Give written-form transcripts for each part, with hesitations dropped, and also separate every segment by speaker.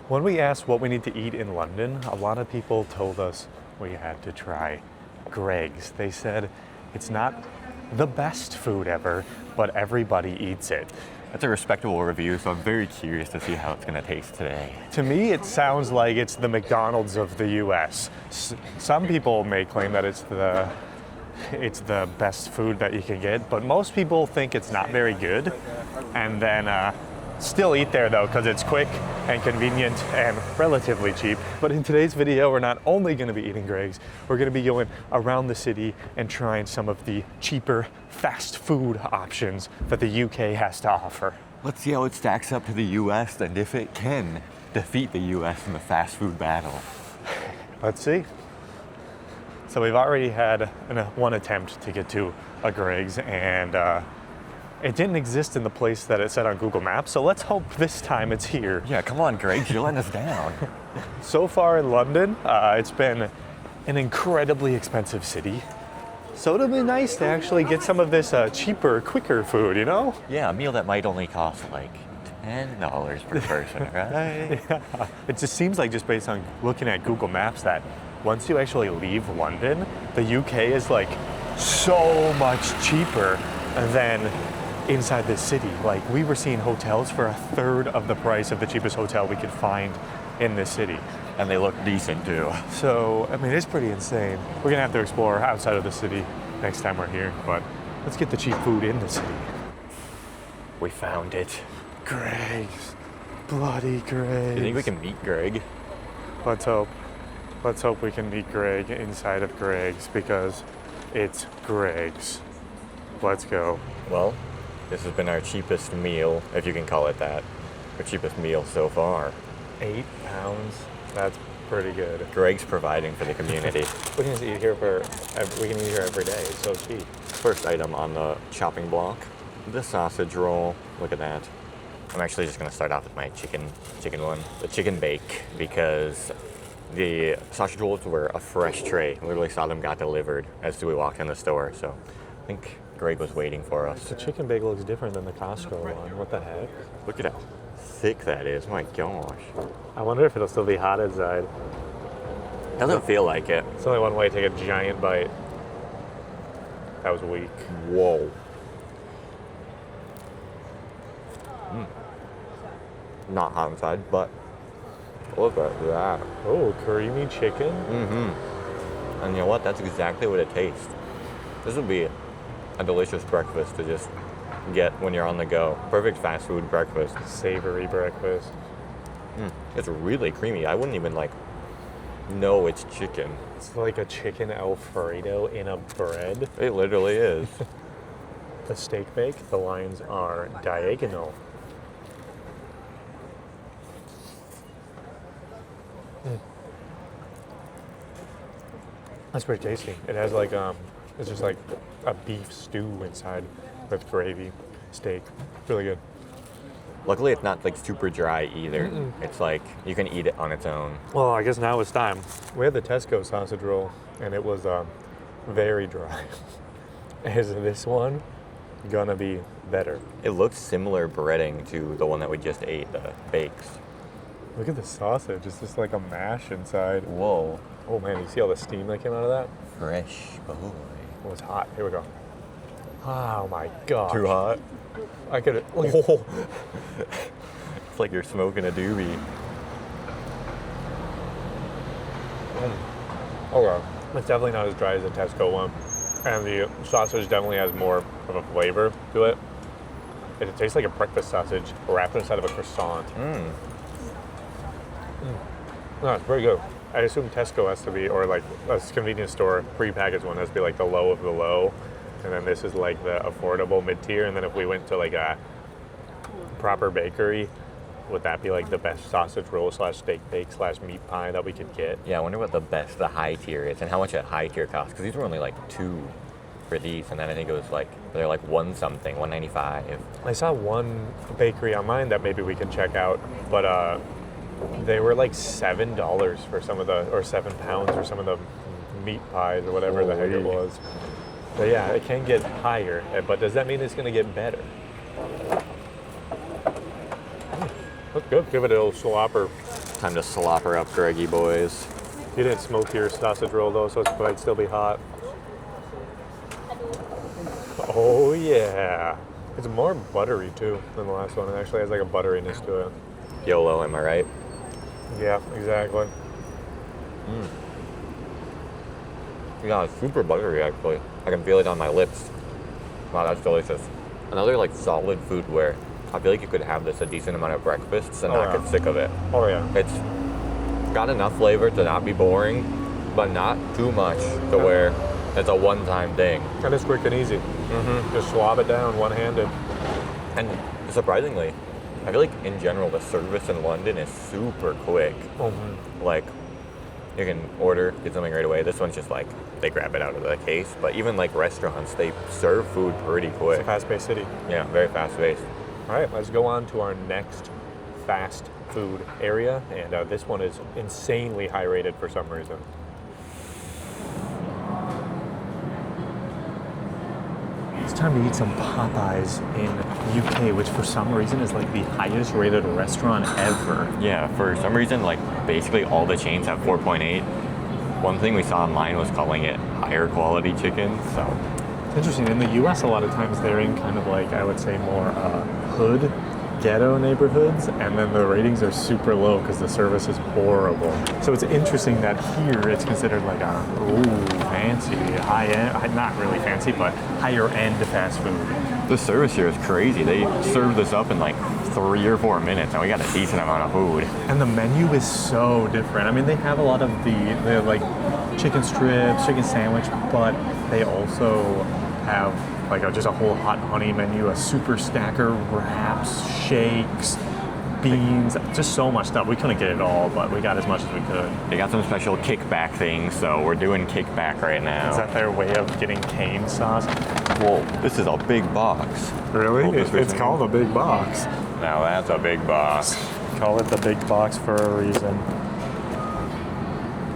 Speaker 1: When we asked what we need to eat in London, a lot of people told us we had to try Greg's. They said it's not the best food ever, but everybody eats it.
Speaker 2: That's a respectable review, so I'm very curious to see how it's going to taste today.
Speaker 1: To me, it sounds like it's the McDonald's of the US. Some people may claim that it's the best food that you can get, but most people think it's not very good, and then still eat there though, because it's quick and convenient and relatively cheap. But in today's video, we're not only going to be eating Greg's, we're going to be going around the city and trying some of the cheaper fast food options that the UK has to offer.
Speaker 2: Let's see how it stacks up to the US and if it can defeat the US in the fast food battle.
Speaker 1: Let's see. So we've already had one attempt to get to a Greg's, and it didn't exist in the place that it said on Google Maps, so let's hope this time it's here.
Speaker 2: Yeah, come on, Greg, you're letting us down.
Speaker 1: So far in London, it's been an incredibly expensive city. So it'll be nice to actually get some of this cheaper, quicker food, you know?
Speaker 2: Yeah, a meal that might only cost like $10 per person, right?
Speaker 1: Yeah. It just seems like, just based on looking at Google Maps, that once you actually leave London, the UK is like so much cheaper than inside the city. Like, we were seeing hotels for a third of the price of the cheapest hotel we could find in this city.
Speaker 2: And they look decent too.
Speaker 1: So, I mean, it's pretty insane. We're gonna have to explore outside of the city next time we're here, but let's get the cheap food in the city. We found it. Greg's. Bloody Greg's.
Speaker 2: You think we can meet Greg?
Speaker 1: Let's hope. Let's hope we can meet Greg inside of Greg's, because it's Greg's. Let's go.
Speaker 2: Well, this has been our cheapest meal, if you can call it that. Our cheapest meal so far.
Speaker 1: £8? That's pretty good.
Speaker 2: Greg's providing for the community.
Speaker 1: We can just eat here we can eat here every day. It's so cheap.
Speaker 2: First item on the chopping block, the sausage roll. Look at that. I'm actually just gonna start off with my chicken one. The chicken bake, because the sausage rolls were a fresh tray. I literally saw them got delivered as we walked in the store, so I think Greg was waiting for us.
Speaker 1: The chicken bake looks different than the Costco one. What the heck?
Speaker 2: Look at how thick that is. My gosh.
Speaker 1: I wonder if it'll still be hot inside.
Speaker 2: Doesn't feel like it.
Speaker 1: It's only one way to take a giant bite. That was weak.
Speaker 2: Whoa. Not hot inside, but look at that.
Speaker 1: Oh, creamy chicken?
Speaker 2: And you know what? That's exactly what it tastes. This would be a delicious breakfast to just get when you're on the go. Perfect fast food breakfast.
Speaker 1: Savory breakfast.
Speaker 2: It's really creamy. I wouldn't even know it's chicken.
Speaker 1: It's like a chicken Alfredo in a bread.
Speaker 2: It literally is.
Speaker 1: The steak bake, the lines are diagonal. That's pretty tasty. It has it's just like a beef stew inside with gravy, steak. Really good.
Speaker 2: Luckily, it's not super dry either. It's like you can eat it on its own.
Speaker 1: Well, I guess now it's time. We had the Tesco sausage roll, and it was very dry. Is this one gonna be better?
Speaker 2: It looks similar breading to the one that we just ate, the bakes.
Speaker 1: Look at the sausage. It's just like a mash inside.
Speaker 2: Whoa.
Speaker 1: Oh man, you see all the steam that came out of that?
Speaker 2: Fresh boy.
Speaker 1: Oh, it's hot. Here we go. Oh my god.
Speaker 2: Too hot?
Speaker 1: I could.
Speaker 2: Oh. It's like you're smoking a doobie.
Speaker 1: Okay. It's definitely not as dry as the Tesco one. And the sausage definitely has more of a flavor to it. It tastes like a breakfast sausage wrapped inside of a croissant. No, it's very good. I assume Tesco has to be, or like a convenience store prepackaged one has to be like the low of the low. And then this is like the affordable mid-tier. And then if we went to like a proper bakery, would that be like the best sausage roll / steak bake / meat pie that we could get?
Speaker 2: Yeah, I wonder what the high tier is and how much a high tier costs. Because these were only like $2 for these. And then I think it was they're like $1 something, $1.95.
Speaker 1: I saw one bakery online that maybe we could check out, but they were like $7 for some of the, or £7 for some of the meat pies or whatever the heck it was. But yeah, it can get higher, but does that mean it's going to get better? That's good. Give it a little slopper.
Speaker 2: Time to slop her up, Greggy boys.
Speaker 1: You didn't smoke your sausage roll though, so it might still be hot. Oh yeah. It's more buttery too than the last one. It actually has like a butteriness to it.
Speaker 2: YOLO, am I right?
Speaker 1: Yeah, exactly.
Speaker 2: Yeah, it's super buttery actually. I can feel it on my lips. Wow, that's delicious. Another like solid food where I feel like you could have this a decent amount of breakfasts and not get sick of it.
Speaker 1: Oh yeah.
Speaker 2: It's got enough flavor to not be boring, but not too much to where it's a one-time thing.
Speaker 1: And it's quick and easy. Just swab it down one-handed.
Speaker 2: And surprisingly, I feel like in general the service in London is super quick. Like you can order, get something right away. This one's just like they grab it out of the case. But even like restaurants, they serve food pretty quick.
Speaker 1: It's a fast-paced city.
Speaker 2: Yeah, very fast-paced.
Speaker 1: All right, let's go on to our next fast food area, and this one is insanely high rated for some reason. It's time to eat some Popeyes in UK, which for some reason is like the highest rated restaurant ever.
Speaker 2: Yeah, for some reason, like basically all the chains have 4.8. One thing we saw online was calling it higher quality chicken, so.
Speaker 1: It's interesting, in the US a lot of times they're in kind of like, I would say more hood, ghetto neighborhoods, and then the ratings are super low because the service is horrible. So it's interesting that here it's considered like a fancy, high-end, not really fancy, but higher-end fast food.
Speaker 2: The service here is crazy. They served this up in like 3 or 4 minutes, and we got a decent amount of food.
Speaker 1: And the menu is so different. I mean, they have a lot of the like chicken strips, chicken sandwich, but they also have like just a whole hot honey menu, a super stacker, wraps, shakes, beans, just so much stuff. We couldn't get it all, but we got as much as we could.
Speaker 2: They got some special kickback things, so we're doing kickback right now.
Speaker 1: Is that their way of getting cane sauce?
Speaker 2: Well, this is a big box.
Speaker 1: Really? It's called a big box.
Speaker 2: Now that's a big box.
Speaker 1: Call it the big box for a reason.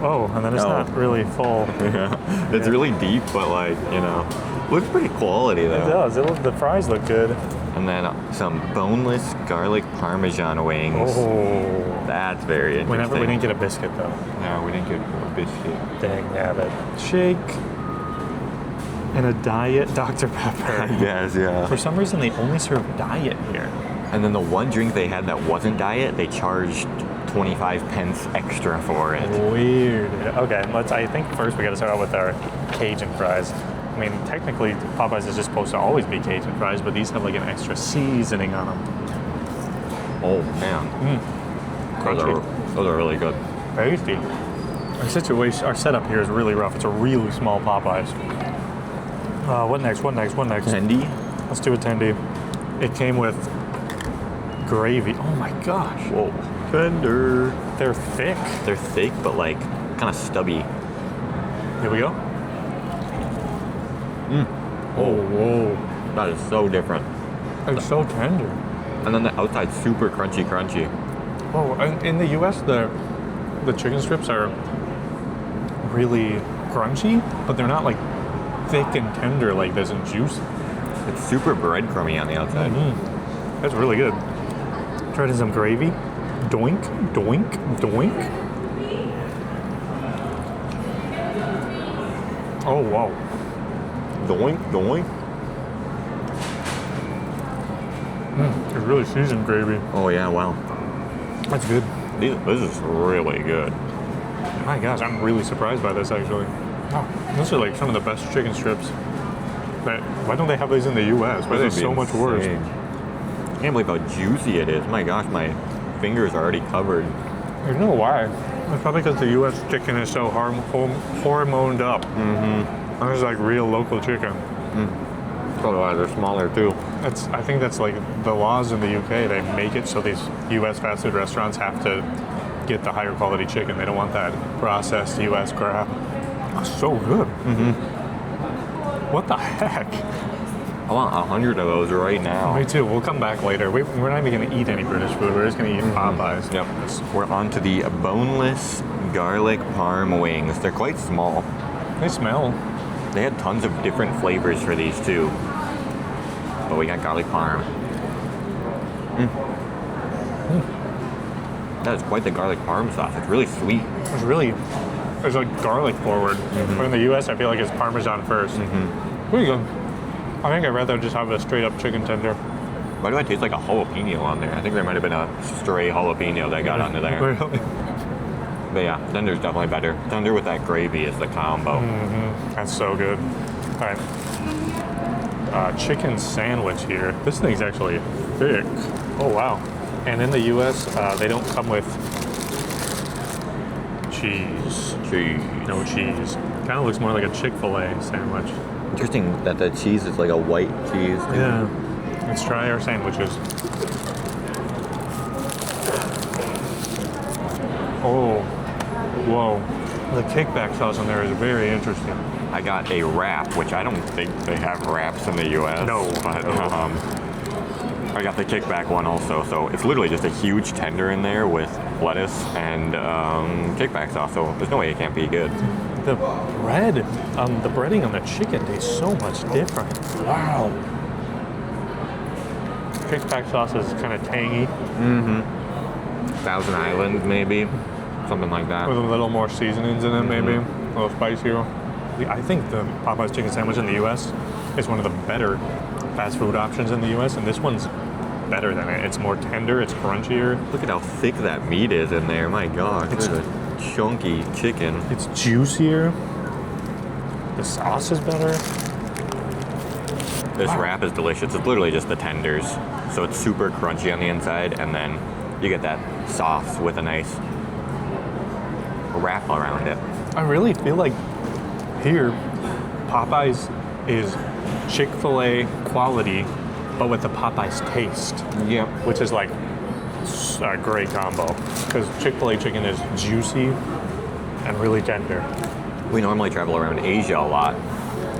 Speaker 1: Oh, and then it's not really full.
Speaker 2: Yeah. It's really deep, but like, you know, looks pretty quality though.
Speaker 1: It does. The fries look good.
Speaker 2: And then some boneless garlic parmesan wings.
Speaker 1: Oh.
Speaker 2: That's very interesting.
Speaker 1: We didn't get a biscuit though.
Speaker 2: No, we didn't get a biscuit.
Speaker 1: Dang nabbit. Shake. And a diet Dr. Pepper.
Speaker 2: Yes, yeah.
Speaker 1: For some reason, they only serve diet here.
Speaker 2: And then the one drink they had that wasn't diet, they charged 25 pence extra for it.
Speaker 1: Weird. Okay, I think first we got to start out with our Cajun fries. I mean, technically, Popeyes is just supposed to always be Cajun fries, but these have like an extra seasoning on them.
Speaker 2: Oh, man. Those are really good.
Speaker 1: Tasty. Our setup here is really rough. It's a really small Popeyes. What next?
Speaker 2: Tendy?
Speaker 1: Let's do a tendy. It came with gravy. Oh my gosh.
Speaker 2: Whoa. Tender.
Speaker 1: They're thick.
Speaker 2: They're thick, but like kind of stubby.
Speaker 1: Here we go.
Speaker 2: Oh, whoa. That is so different.
Speaker 1: It's so tender.
Speaker 2: And then the outside's super crunchy.
Speaker 1: Oh, and in the US, the chicken strips are really crunchy, but they're not like thick and tender like this and juicy.
Speaker 2: It's super breadcrumby on the outside.
Speaker 1: That's really good. Tried in some gravy. Doink, doink, doink. Oh, wow.
Speaker 2: Doink, doink.
Speaker 1: It's really seasoned gravy.
Speaker 2: Oh, yeah, wow.
Speaker 1: That's good.
Speaker 2: This is really good.
Speaker 1: My gosh, I'm really surprised by this actually. Oh, those are like some of the best chicken strips. Why don't they have these in the US? Why are they so much worse?
Speaker 2: I can't believe how juicy it is. My gosh, my fingers are already covered.
Speaker 1: I don't know why. It's probably because the US chicken is so hormoned up. Mm-hmm. There's like real local chicken.
Speaker 2: Otherwise, they're smaller too.
Speaker 1: I think that's like the laws in the UK. They make it so these US fast food restaurants have to get the higher quality chicken. They don't want that processed US crap. Oh, so good. What the heck?
Speaker 2: I want 100 of those right now.
Speaker 1: Me too. We'll come back later. We're not even going to eat any British food. We're just going to eat Popeyes.
Speaker 2: Yep. We're on to the boneless garlic parm wings. They're quite small.
Speaker 1: They smell.
Speaker 2: They had tons of different flavors for these too. But we got garlic parm. That is quite the garlic parm sauce. It's really sweet.
Speaker 1: It's like garlic forward. But in the U.S., I feel like it's Parmesan first. Pretty good. I think I'd rather just have a straight up chicken tender.
Speaker 2: Why do I taste like a jalapeno on there? I think there might have been a stray jalapeno that got onto there.
Speaker 1: Really?
Speaker 2: But yeah, tender's definitely better. Tender with that gravy is the combo.
Speaker 1: That's so good. All right. Chicken sandwich here. This thing's actually thick. Oh, wow. And in the U.S., they don't come with cheese. No cheese. Kind of looks more like a Chick-fil-A sandwich.
Speaker 2: Interesting that the cheese is like a white cheese.
Speaker 1: Yeah. Let's try our sandwiches. Oh, whoa. The kickback sauce in there is very interesting.
Speaker 2: I got a wrap, which I don't think they have wraps in the U.S.
Speaker 1: No.
Speaker 2: But I got the kickback one also. So it's literally just a huge tender in there with lettuce and kickback sauce. So there's no way it can't be good.
Speaker 1: The bread, the breading on the chicken tastes so much different. Wow. Kickback sauce is kind of tangy.
Speaker 2: Thousand Island, maybe. Something like that.
Speaker 1: With a little more seasonings in it, maybe. A little spicier. I think the Popeyes chicken sandwich in the U.S. is one of the better fast food options in the U.S., and this one's better than it. It's more tender, it's crunchier.
Speaker 2: Look at how thick that meat is in there. My God, it's a chunky chicken.
Speaker 1: It's juicier. The sauce is better.
Speaker 2: This wrap is delicious. It's literally just the tenders. So it's super crunchy on the inside, and then you get that sauce with a nice wrap around it.
Speaker 1: I really feel like here, Popeyes is Chick-fil-A quality, but with the Popeyes taste.
Speaker 2: Yeah.
Speaker 1: Which is like a great combo. Because Chick-fil-A chicken is juicy and really tender.
Speaker 2: We normally travel around Asia a lot,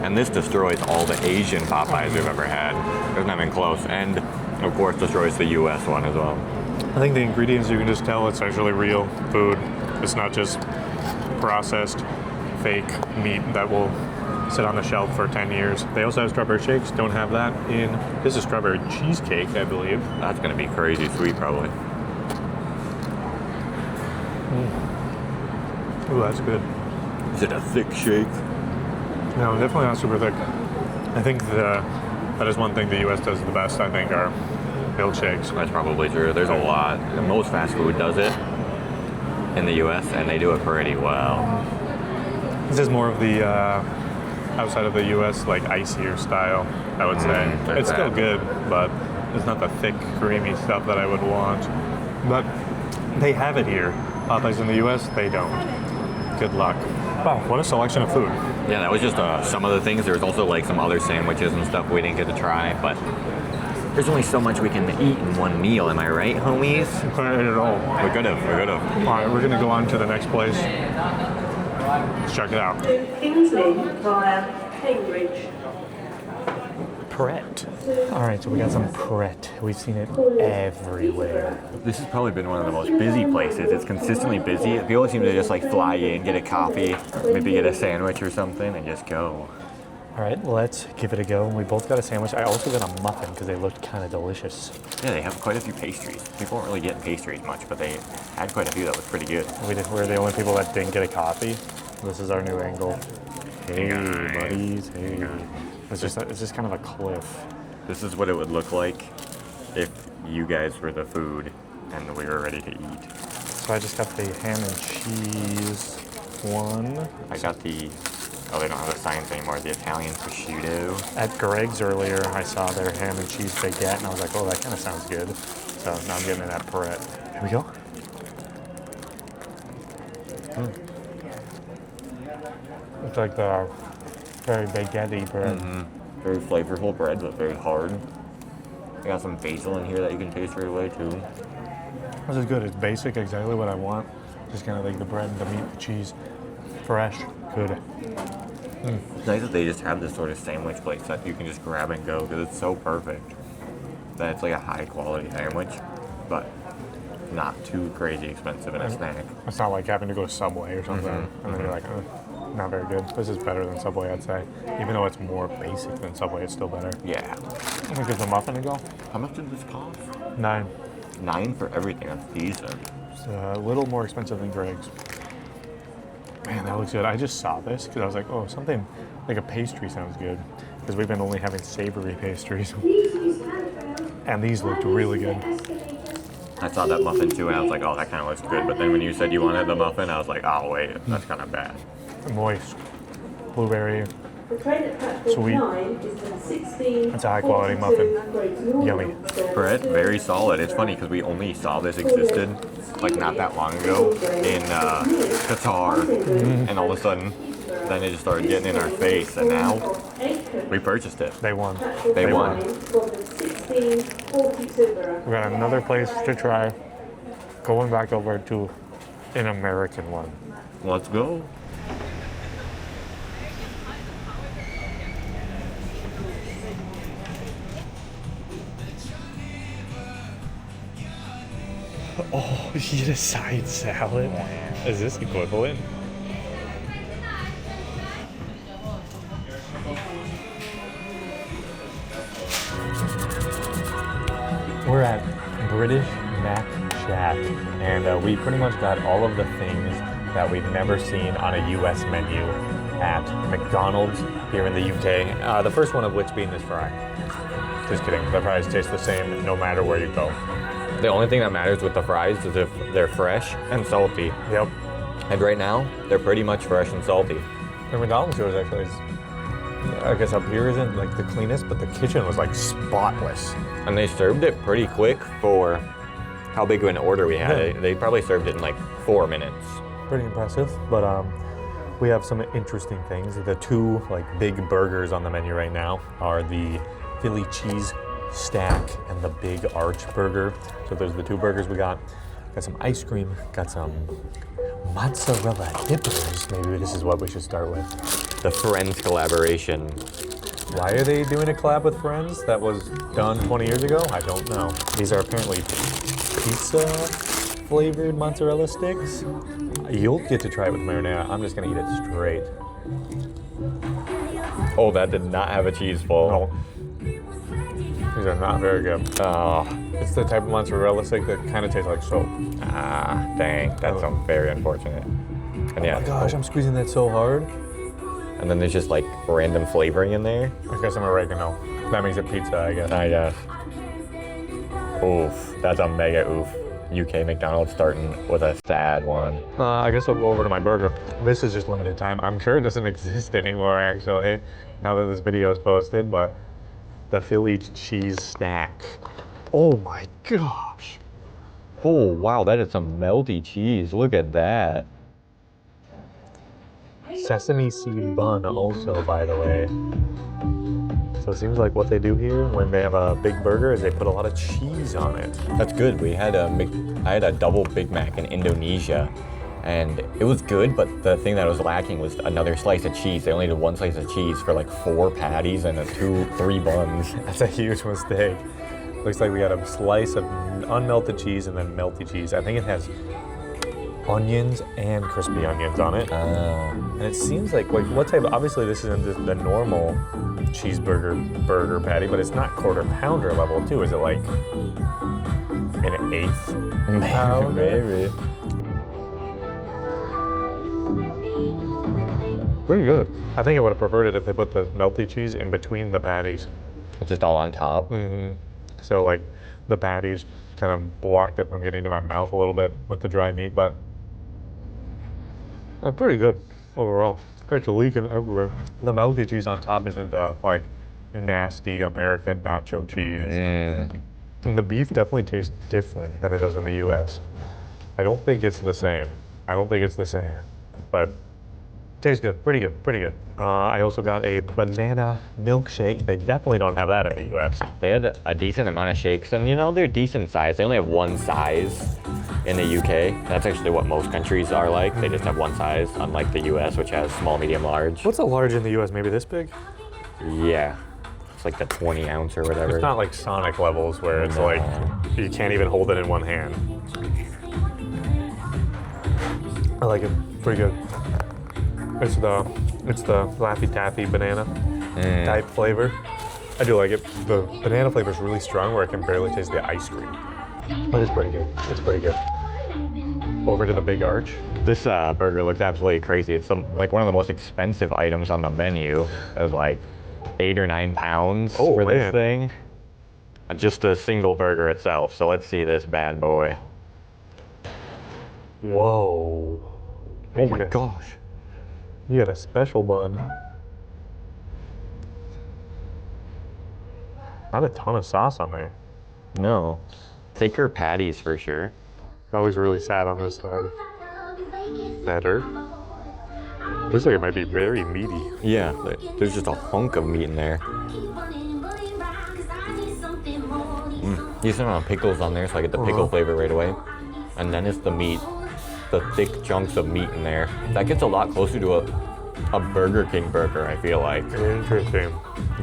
Speaker 2: and this destroys all the Asian Popeyes we've ever had. There's not even close, and of course destroys the US one as well.
Speaker 1: I think the ingredients, you can just tell it's actually real food. It's not just processed fake meat that will sit on the shelf for 10 years. They also have strawberry shakes. Don't have that in. This is strawberry cheesecake, I believe.
Speaker 2: That's gonna be crazy sweet, probably.
Speaker 1: Ooh, that's good.
Speaker 2: Is it a thick shake?
Speaker 1: No, definitely not super thick. I think that is one thing the U.S. does the best, I think, are milkshakes.
Speaker 2: That's probably true. There's a lot. Most fast food does it in the U.S., and they do it pretty well.
Speaker 1: This is more of the outside of the U.S. like icier style, I would say. It's still good, but it's not the thick, creamy stuff that I would want. But they have it here. Popeyes in the U.S., they don't. Good luck. Wow, what a selection of food.
Speaker 2: Yeah, that was just some of the things. There was also like some other sandwiches and stuff we didn't get to try, but there's only so much we can eat in one meal. Am I right, homies?
Speaker 1: We couldn't eat it all.
Speaker 2: We could have.
Speaker 1: All right, we're gonna go on to the next place. Let's check it out.
Speaker 3: To Kingsley via Cambridge.
Speaker 1: Pret. All right, so we got some Pret. We've seen it everywhere.
Speaker 2: This has probably been one of the most busy places. It's consistently busy. People seem to just like fly in, get a coffee, maybe get a sandwich or something, and just go.
Speaker 1: All right, let's give it a go. We both got a sandwich. I also got a muffin because they looked kind of delicious.
Speaker 2: Yeah, they have quite a few pastries. People don't really get pastries much, but they had quite a few that looked pretty good.
Speaker 1: We're the only people that didn't get a coffee. This is our new angle. Hey, buddies. Hey. It's just kind of a cliff.
Speaker 2: This is what it would look like if you guys were the food and we were ready to eat.
Speaker 1: So I just got the ham and cheese one.
Speaker 2: I got the, oh, they don't have the signs anymore, the Italian prosciutto.
Speaker 1: At Greg's earlier, I saw their ham and cheese baguette, and I was like, oh, that kind of sounds good. So now I'm getting it at Pret. Here we go. It's like the very baguette-y bread.
Speaker 2: Very flavorful bread, but very hard. I got some basil in here that you can taste right away too.
Speaker 1: This is good. It's basic, exactly what I want. Just kind of like the bread, the meat, the cheese. Fresh, good.
Speaker 2: It's nice that they just have this sort of sandwich place that you can just grab and go because it's so perfect. That it's like a high quality sandwich, but not too crazy expensive in a snack.
Speaker 1: It's not like having to go to Subway or something, and then you're like, not very good. This is better than Subway, I'd say. Even though it's more basic than Subway, it's still better.
Speaker 2: Yeah.
Speaker 1: I'm gonna give the muffin a go.
Speaker 2: How much did this cost?
Speaker 1: $9.
Speaker 2: $9 for everything. That's decent.
Speaker 1: It's a little more expensive than Greg's. Man, that looks good. I just saw this because I was like, oh, something like a pastry sounds good. Because we've been only having savory pastries. And these looked really good.
Speaker 2: I saw that muffin too, and I was like, oh, that kind of looks good. But then when you said you wanted the muffin, I was like, oh, wait, that's kind of bad.
Speaker 1: Moist. Blueberry.
Speaker 3: The train at platform
Speaker 1: Sweet.
Speaker 3: 9 is from 16.
Speaker 1: It's a high quality muffin. Yummy.
Speaker 2: Pret, very solid. It's funny because we only saw this existed like not that long ago in Qatar, and all of a sudden, then it just started getting in our face, and now we purchased it.
Speaker 1: They won.
Speaker 2: They won.
Speaker 1: We got another place to try. Going back over to an American one.
Speaker 2: Let's go.
Speaker 1: Oh, you get a side salad? Is this equivalent? We're at British Mac Shack, and we pretty much got all of the things that we've never seen on a US menu at McDonald's here in the UK. The first one of which being this fry. Just kidding, the fries taste the same no matter where you go.
Speaker 2: The only thing that matters with the fries is if they're fresh and salty.
Speaker 1: Yep.
Speaker 2: And right now, they're pretty much fresh and salty.
Speaker 1: The McDonald's yours actually is, I guess up here isn't like the cleanest, but the kitchen was like spotless.
Speaker 2: And they served it pretty quick for how big of an order we had.
Speaker 1: Yeah.
Speaker 2: They probably served it in like 4 minutes.
Speaker 1: Pretty impressive, but we have some interesting things. The two like big burgers on the menu right now are the Philly cheese stack and the big arch burger. So those are the two burgers we got. Got some ice cream, got some mozzarella dippers. Maybe this is what we should start with.
Speaker 2: The Friends collaboration.
Speaker 1: Why are they doing a collab with Friends that was done 20 years ago? I don't know. These are apparently pizza flavored mozzarella sticks. You'll get to try it with marinara. I'm just gonna eat it straight.
Speaker 2: Oh, that did not have a cheese full.
Speaker 1: No. These are not very good. It's the type of mozzarella stick that kind of tastes like soap.
Speaker 2: Ah, dang. That's very unfortunate. And yeah.
Speaker 1: Oh my gosh, I'm squeezing that so hard.
Speaker 2: And then there's just like random flavoring in there.
Speaker 1: I guess I'm oregano. That makes it pizza, I guess.
Speaker 2: I guess. Oof. That's a mega oof. UK McDonald's starting with a sad one.
Speaker 1: I guess I'll go over to my burger. This is just limited time. I'm sure it doesn't exist anymore, actually, now that this video is posted, but the Philly cheese stack. Oh my gosh.
Speaker 2: Oh, wow, that is some melty cheese. Look at that.
Speaker 1: Sesame seed bun also, by the way. So it seems like what they do here when they have a big burger is they put a lot of cheese on it.
Speaker 2: That's good. I had a double Big Mac in Indonesia, and it was good, but the thing that was lacking was another slice of cheese. They only did one slice of cheese for like 4 patties and 3 buns.
Speaker 1: That's a huge mistake. Looks like we got a slice of unmelted cheese and then melty cheese. I think it has onions and crispy onions on it. And it seems like what type of, obviously this isn't the normal cheeseburger burger patty, but it's not quarter pounder level too. Is it like an 1/8 pounder?
Speaker 2: Maybe.
Speaker 1: Pretty good. I think I would have preferred it if they put the melty cheese in between the patties.
Speaker 2: It's just all on top.
Speaker 1: Mm-hmm. So like the patties kind of blocked it from getting to my mouth a little bit with the dry meat, but pretty good overall. It's leaking everywhere. The melty cheese on top isn't like nasty American nacho cheese. And the beef definitely tastes different than it does in the US. I don't think it's the same. But tastes good, pretty good, pretty good. I also got a banana milkshake. They definitely don't have that in the US.
Speaker 2: They had a decent amount of shakes, and you know, they're decent size. They only have one size in the UK. That's actually what most countries are like. They just have one size, unlike the US, which has small, medium, large.
Speaker 1: What's a large in the US? Maybe this big?
Speaker 2: Yeah. It's like the 20 ounce or whatever.
Speaker 1: It's not like Sonic levels where it's like you can't even hold it in one hand. I like it, pretty good. It's the Laffy Taffy banana type flavor. I do like it. The banana flavor is really strong where I can barely taste the ice cream. But it's pretty good. It's pretty good. Over to the big arch.
Speaker 2: This burger looks absolutely crazy. It's like one of the most expensive items on the menu. It was like 8 or 9 pounds for this thing. Just a single burger itself. So let's see this bad boy.
Speaker 1: Whoa.
Speaker 2: Oh my gosh.
Speaker 1: You got a special bun. Not a ton of sauce on there.
Speaker 2: No. Thicker patties for sure.
Speaker 1: Always really sad on this side. Better. Looks like it might be very meaty.
Speaker 2: Yeah, there's just a hunk of meat in there. Decent amount of pickles on there, so I get the pickle flavor right away. And then it's the meat, the thick chunks of meat in there. That gets a lot closer to a Burger King burger, I feel like,
Speaker 1: Interesting.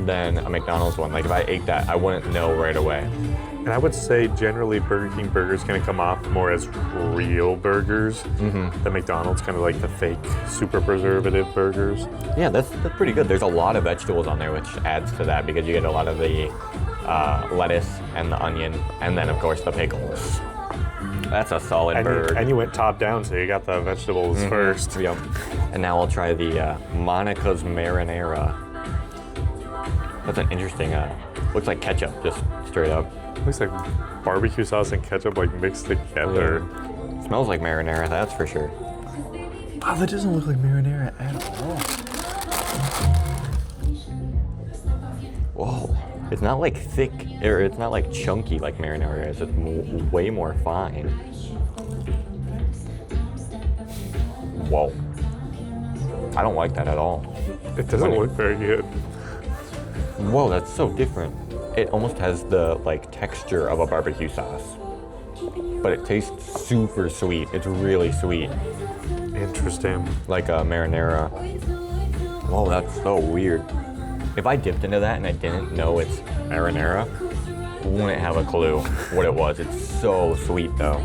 Speaker 2: than a McDonald's one. Like if I ate that, I wouldn't know right away.
Speaker 1: And I would say generally Burger King burgers kind of come off more as real burgers. The McDonald's kind of like the fake, super preservative burgers.
Speaker 2: Yeah, that's pretty good. There's a lot of vegetables on there, which adds to that because you get a lot of the lettuce and the onion, and then of course the pickles. That's a solid burger.
Speaker 1: And you went top down, so you got the vegetables first.
Speaker 2: Yep. And now I'll try the Monica's Marinara. That's an interesting, looks like ketchup, just straight up.
Speaker 1: Looks like barbecue sauce and ketchup like mixed together.
Speaker 2: Yeah. Smells like marinara, that's for sure.
Speaker 1: Oh, that doesn't look like marinara at all.
Speaker 2: Whoa. It's not like thick, or it's not like chunky like marinara is. It's way more fine. Whoa. I don't like that at all.
Speaker 1: It doesn't look very good.
Speaker 2: Whoa, that's so different. It almost has the like texture of a barbecue sauce, but it tastes super sweet. It's really sweet.
Speaker 1: Interesting.
Speaker 2: Like a marinara. Whoa, that's so weird. If I dipped into that and I didn't know it's marinara, wouldn't have a clue what it was. It's so sweet though.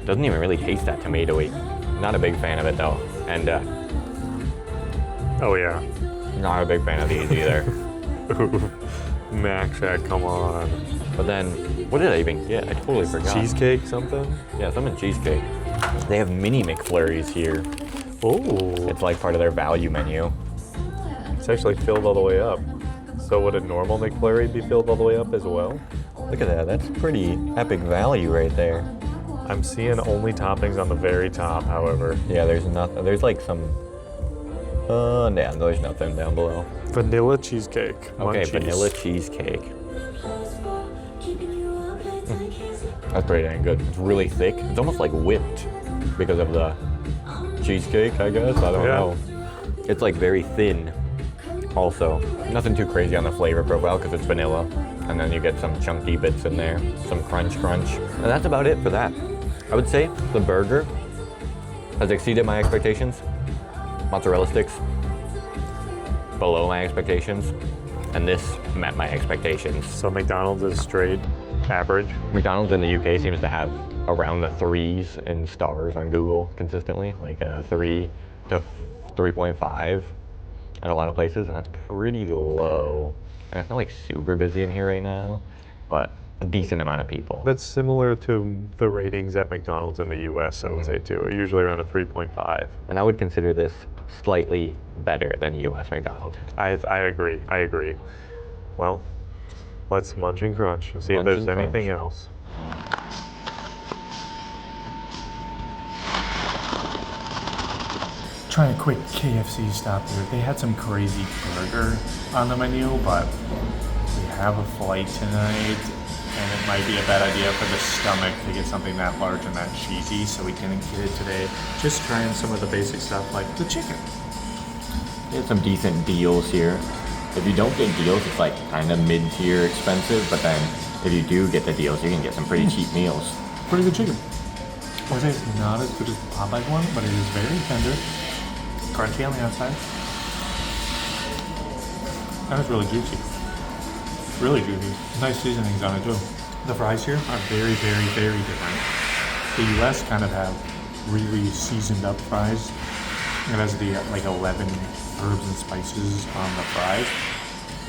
Speaker 2: Doesn't even really taste that tomatoey. Not a big fan of it though. And
Speaker 1: Oh yeah.
Speaker 2: not a big fan of these either.
Speaker 1: Mac Shack, come on.
Speaker 2: But then, what did I even get? I totally forgot.
Speaker 1: Cheesecake something?
Speaker 2: Yeah, something cheesecake. They have mini McFlurries here.
Speaker 1: Oh.
Speaker 2: It's like part of their value menu.
Speaker 1: It's actually filled all the way up. So would a normal McFlurry be filled all the way up as well?
Speaker 2: Look at that, that's pretty epic value right there.
Speaker 1: I'm seeing only toppings on the very top, however.
Speaker 2: Yeah, there's nothing, there's like some, yeah, there's nothing down below.
Speaker 1: Vanilla cheesecake.
Speaker 2: Okay,
Speaker 1: Munchies.
Speaker 2: vanilla cheesecake. That's pretty dang good. It's really thick. It's almost like whipped because of the cheesecake, I guess. I don't know. It's like very thin also. Nothing too crazy on the flavor profile because it's vanilla. And then you get some chunky bits in there, some crunch. And that's about it for that. I would say the burger has exceeded my expectations. Mozzarella sticks, below my expectations, and this met my expectations.
Speaker 1: So McDonald's is straight average.
Speaker 2: McDonald's in the UK seems to have around the 3s in stars on Google consistently, like a 3 to 3.5 at a lot of places, and that's pretty low. And it's not like super busy in here right now, but a decent amount of people.
Speaker 1: That's similar to the ratings at McDonald's in the US, I would say too. Usually around a 3.5.
Speaker 2: And I would consider this slightly better than US McDonald's.
Speaker 1: I agree. Well, let's munch and crunch and see if
Speaker 2: Munch
Speaker 1: there's
Speaker 2: and
Speaker 1: anything
Speaker 2: crunch.
Speaker 1: else.
Speaker 4: Trying a quick KFC stop here. They had some crazy burger on the menu, but we have a flight tonight, and it might be a bad idea for the stomach to get something that large and that cheesy, so we didn't get it today. Just trying some of the basic stuff like the chicken.
Speaker 2: They have some decent deals here. If you don't get deals, it's like kind of mid-tier expensive, but then if you do get the deals, you can get some pretty cheap meals.
Speaker 4: Pretty good chicken. I would say it's not as good as the Popeyes one, but it is very tender. Crunchy on the outside. And it's really juicy. Really juicy. Nice seasonings on it too. The fries here are very, very, very different. The US kind of have really seasoned up fries. It has the like 11 herbs and spices on the fries.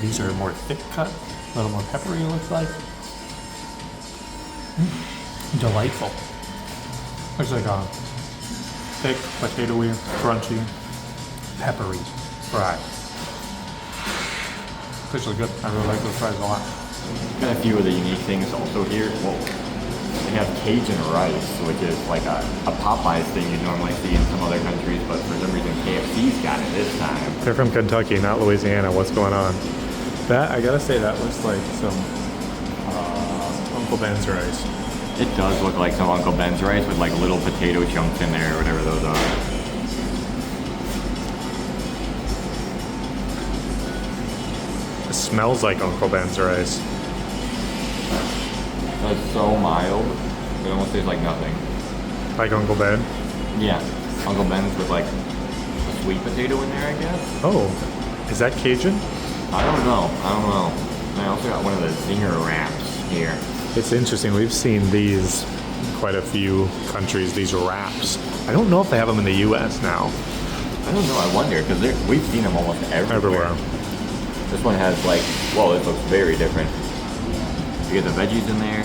Speaker 4: These are more thick cut, a little more peppery it looks like. Delightful. It's like a thick, potatoey, crunchy, peppery fry. It's actually good. I really like those fries a lot.
Speaker 2: Got a few of the unique things also here. Well, they have Cajun rice, which is like a Popeyes thing you'd normally see in some other countries, but for some reason KFC's got it this time.
Speaker 1: They're from Kentucky, not Louisiana. What's going on? That, I gotta say, that looks like some Uncle Ben's rice.
Speaker 2: It does look like some Uncle Ben's rice with like little potato chunks in there or whatever those are.
Speaker 1: It smells like Uncle Ben's rice.
Speaker 2: It's so mild, it almost tastes like nothing.
Speaker 1: Like Uncle Ben?
Speaker 2: Yeah, Uncle Ben's with like a sweet potato in there, I guess.
Speaker 1: Oh, is that Cajun?
Speaker 2: I don't know. And I also got one of the zinger wraps here.
Speaker 1: It's interesting. We've seen these quite a few countries, these wraps. I don't know if they have them in the U.S. now.
Speaker 2: I don't know, I wonder, because we've seen them almost everywhere. This one has like, well, it looks very different. You get the veggies in there,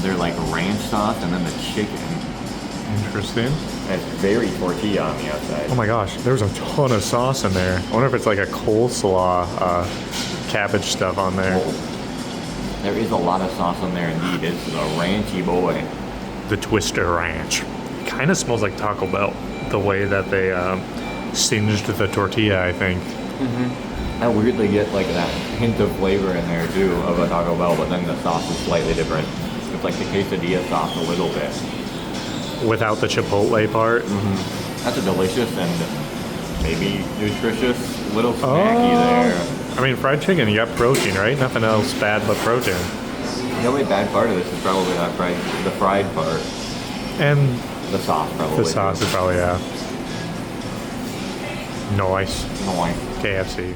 Speaker 2: they're like ranch sauce, and then the chicken.
Speaker 1: Interesting.
Speaker 2: And it's very tortilla on the outside.
Speaker 1: Oh my gosh, there's a ton of sauce in there. I wonder if it's like a coleslaw cabbage stuff on there.
Speaker 2: Oh, there is a lot of sauce on there indeed. It's a ranchy boy.
Speaker 1: The Twister Ranch. It kind of smells like Taco Bell, the way that they singed the tortilla, I think.
Speaker 2: I weirdly get like that hint of flavor in there too of a Taco Bell, but then the sauce is slightly different. It's like the quesadilla sauce a little bit.
Speaker 1: Without the chipotle part.
Speaker 2: That's a delicious and maybe nutritious little snacky there.
Speaker 1: I mean, fried chicken, you got protein, right? Nothing else bad but protein.
Speaker 2: The only bad part of this is probably not the fried part.
Speaker 1: And
Speaker 2: The sauce probably.
Speaker 1: the sauce is probably, Nice.
Speaker 2: Nice.
Speaker 1: KFC.